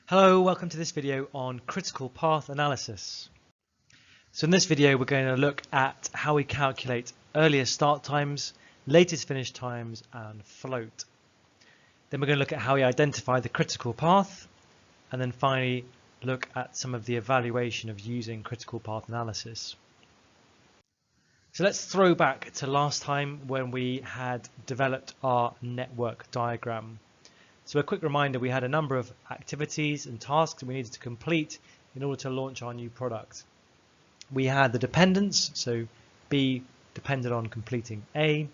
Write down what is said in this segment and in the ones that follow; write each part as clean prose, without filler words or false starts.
Hello, welcome to this video on critical path analysis. So in this video we're going to look at how we calculate earliest start times, latest finish times and float. Then we're going to look at how we identify the critical path, and then finally look at some of the evaluation of using critical path analysis. So let's throw back to last time when we had developed our network diagram. So a quick reminder, we had a number of activities and tasks we needed to complete in order to launch our new product. We had the dependents, so B depended on completing A,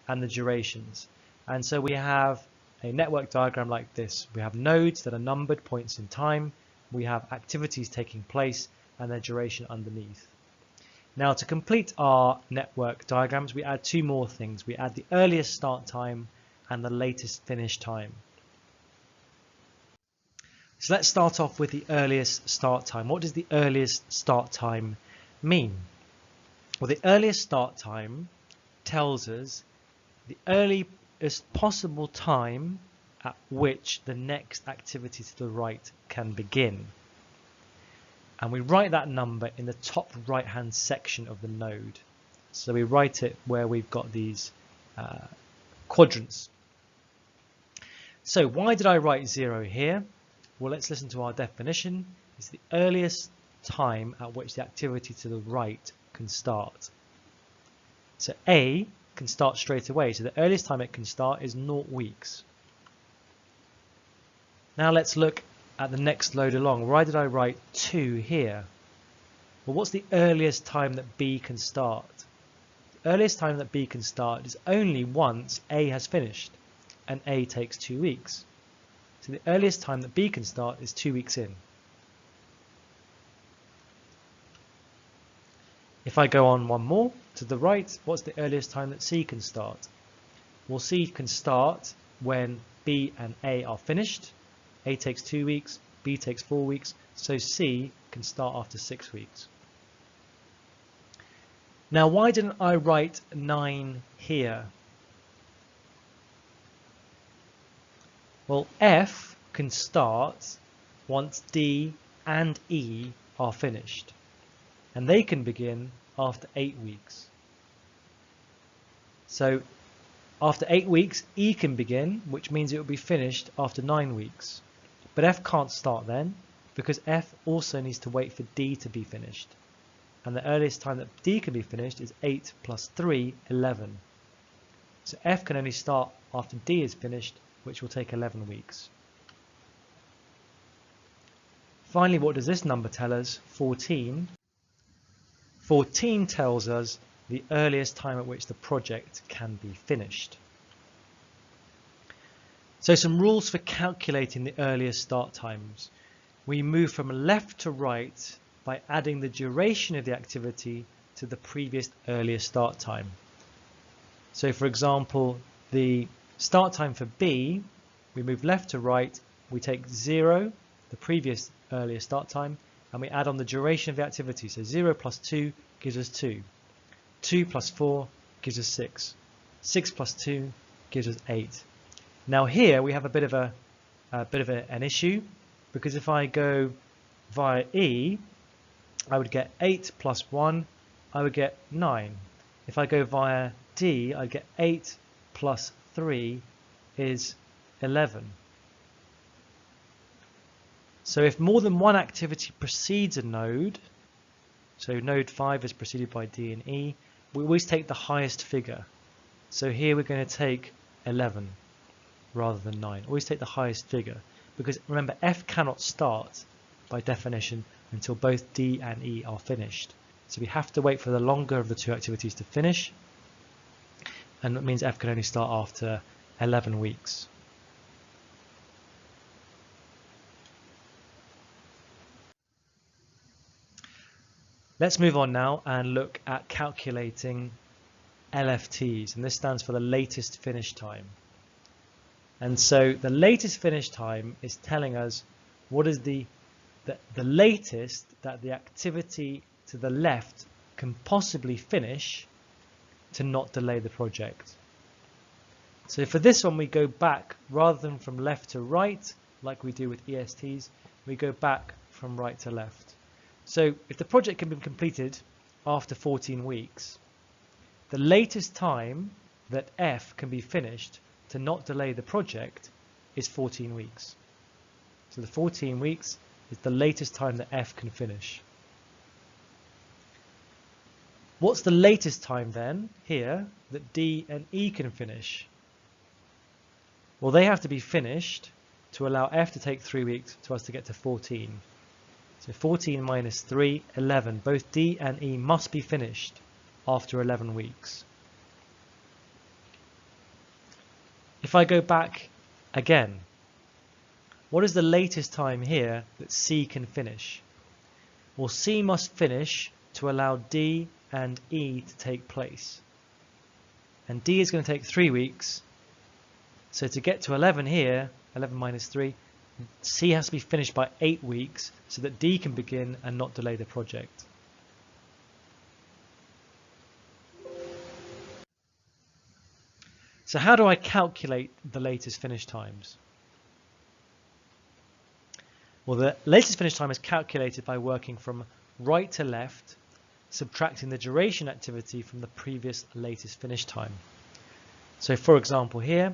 and the durations. And so we have a network diagram like this. We have nodes that are numbered points in time. We have activities taking place and their duration underneath. Now to complete our network diagrams, we add two more things. We add the earliest start time and the latest finish time. So let's start off with the earliest start time. What does the earliest start time mean? Well, the earliest start time tells us the earliest possible time at which the next activity to the right can begin. And we write that number in the top right hand section of the node. So we write it where we've got these quadrants. So why did I write 0 here? Well, let's listen to our definition. It's the earliest time at which the activity to the right can start. So A can start straight away. So the earliest time it can start is 0 weeks. Now let's look at the next load along. Why did I write 2 here? Well, what's the earliest time that B can start? The earliest time that B can start is only once A has finished, and A takes 2 weeks. So the earliest time that B can start is 2 weeks in. If I go on one more to the right, what's the earliest time that C can start? Well, C can start when B and A are finished. A takes 2 weeks, B takes 4 weeks, so C can start after 6 weeks. Now, why didn't I write 9 here? Well, F can start once D and E are finished, and they can begin after 8 weeks. So after 8 weeks, E can begin, which means it will be finished after 9 weeks. But F can't start then, because F also needs to wait for D to be finished. And the earliest time that D can be finished is 8 plus 3, 11. So F can only start after D is finished, which will take 11 weeks. Finally, what does this number tell us? 14. 14 tells us the earliest time at which the project can be finished. So some rules for calculating the earliest start times. We move from left to right by adding the duration of the activity to the previous earliest start time. So for example, the start time for B, we move left to right, we take 0, the previous earliest start time, and we add on the duration of the activity. So 0 plus 2 gives us 2. 2 plus 4 gives us 6. 6 plus 2 gives us 8. Now here we have a bit of an issue, because if I go via E, I would get 8 plus 1, I would get 9. If I go via D, I'd get 8 plus 3 is 11. So if more than one activity precedes a node, so node 5 is preceded by D and E, we always take the highest figure. So here we're going to take 11 rather than 9. Always take the highest figure, because remember, F cannot start by definition until both D and E are finished. So we have to wait for the longer of the two activities to finish, and that means F can only start after 11 weeks. Let's move on now and look at calculating LFTs, and this stands for the latest finish time. And so the latest finish time is telling us what is the latest that the activity to the left can possibly finish to not delay the project. So for this one, we go back rather than from left to right like we do with ESTs, we go back from right to left. So if the project can be completed after 14 weeks, the latest time that F can be finished to not delay the project is 14 weeks. So the 14 weeks is the latest time that F can finish. What's the latest time then here that D and E can finish? Well, they have to be finished to allow F to take 3 weeks to us to get to 14. So 14 minus 3, 11. Both D and E must be finished after 11 weeks. If I go back again, what is the latest time here that C can finish? Well, C must finish to allow D and E to take place. And D is going to take 3 weeks. So to get to 11 here, 11 minus 3, C has to be finished by 8 weeks so that D can begin and not delay the project. So how do I calculate the latest finish times? Well, the latest finish time is calculated by working from right to left, subtracting the duration activity from the previous latest finish time. So for example here,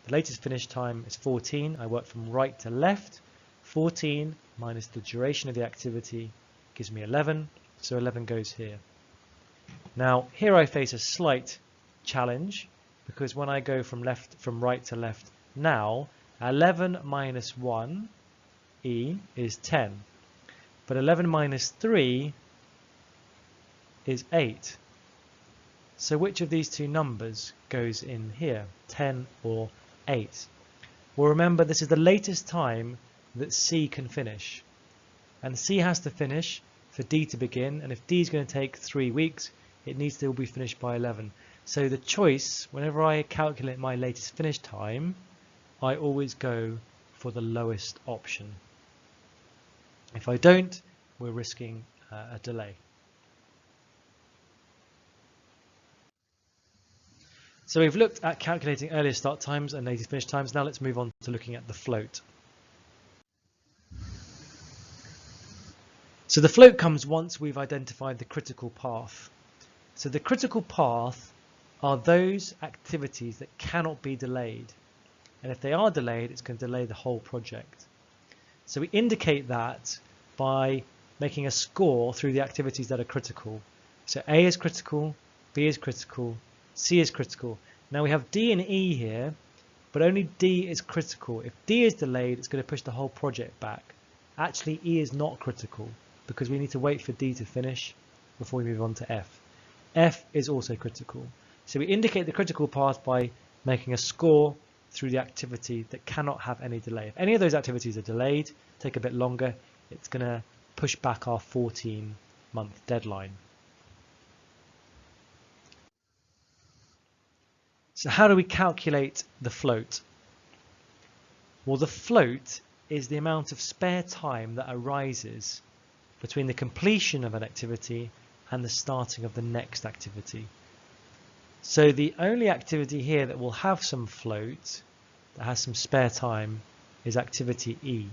the latest finish time is 14. I work from right to left. 14 minus the duration of the activity gives me 11. So 11 goes here. Now here I face a slight challenge because when I go from right to left now, 11 minus 1 E is 10. But 11 minus 3 is 8. So which of these two numbers goes in here, 10 or 8? Well, remember this is the latest time that C can finish. And C has to finish for D to begin, and if D is going to take 3 weeks, it needs to be finished by 11. So the choice, whenever I calculate my latest finish time, I always go for the lowest option. If I don't, we're risking a delay. So we've looked at calculating earliest start times and latest finish times. Now let's move on to looking at the float. So the float comes once we've identified the critical path. So the critical path are those activities that cannot be delayed. And if they are delayed, it's going to delay the whole project. So we indicate that by making a score through the activities that are critical. So A is critical, B is critical, C is critical. Now we have D and E here, but only D is critical. If D is delayed, it's going to push the whole project back. Actually, E is not critical because we need to wait for D to finish before we move on to F. F is also critical. So we indicate the critical path by making a score through the activity that cannot have any delay. If any of those activities are delayed, take a bit longer, it's going to push back our 14-month deadline. So how do we calculate the float? Well, the float is the amount of spare time that arises between the completion of an activity and the starting of the next activity. So the only activity here that will have some float, that has some spare time, is activity E.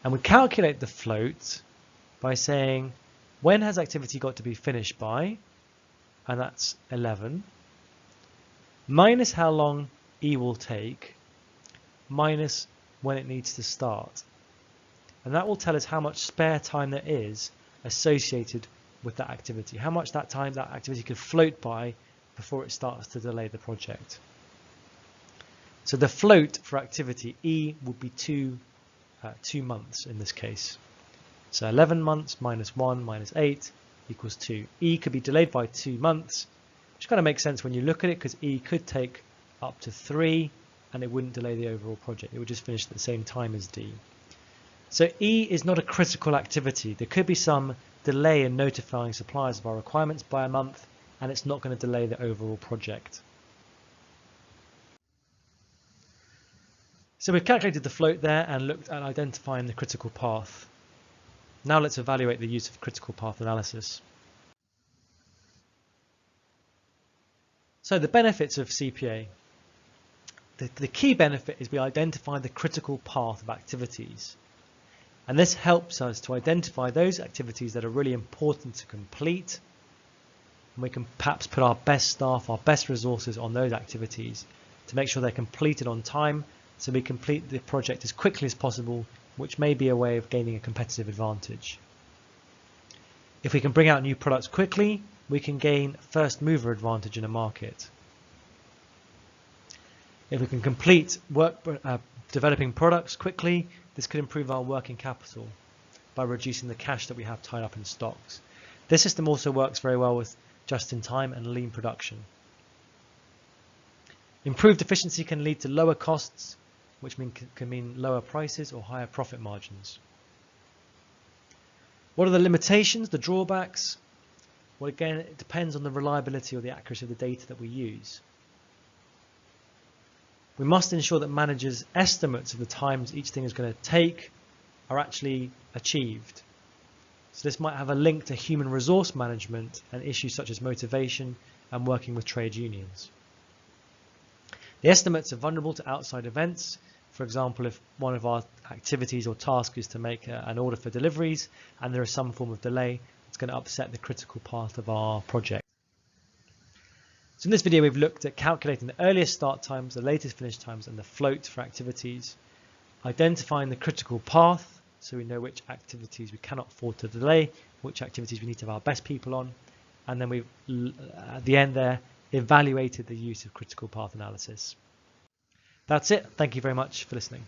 And we calculate the float by saying, when has activity got to be finished by? And that's 11, minus how long E will take, minus when it needs to start. And that will tell us how much spare time there is associated with that activity, how much that time that activity could float by before it starts to delay the project. So the float for activity E would be 2 months in this case. So 11 months minus 1 minus 8 equals 2. E could be delayed by 2 months, which kind of makes sense when you look at it because E could take up to 3 and it wouldn't delay the overall project. It would just finish at the same time as D. So E is not a critical activity. There could be some delay in notifying suppliers of our requirements by a month, and it's not going to delay the overall project. So we've calculated the float there and looked at identifying the critical path. Now let's evaluate the use of critical path analysis. So the benefits of CPA. the key benefit is we identify the critical path of activities. And this helps us to identify those activities that are really important to complete. And we can perhaps put our best staff, our best resources on those activities to make sure they're completed on time, so we complete the project as quickly as possible, which may be a way of gaining a competitive advantage. If we can bring out new products quickly, we can gain first mover advantage in a market. If we can complete work developing products quickly, this could improve our working capital by reducing the cash that we have tied up in stocks. This system also works very well with just-in-time and lean production. Improved efficiency can lead to lower costs, which can mean lower prices or higher profit margins. What are the limitations, the drawbacks? Well, again, it depends on the reliability or the accuracy of the data that we use. We must ensure that managers' estimates of the times each thing is going to take are actually achieved. So this might have a link to human resource management and issues such as motivation and working with trade unions. The estimates are vulnerable to outside events. For example, if one of our activities or tasks is to make an order for deliveries and there is some form of delay, it's going to upset the critical path of our project. So in this video, we've looked at calculating the earliest start times, the latest finish times, and the float for activities, identifying the critical path, so we know which activities we cannot afford to delay, which activities we need to have our best people on, and then we've, at the end there, evaluated the use of critical path analysis. That's it. Thank you very much for listening.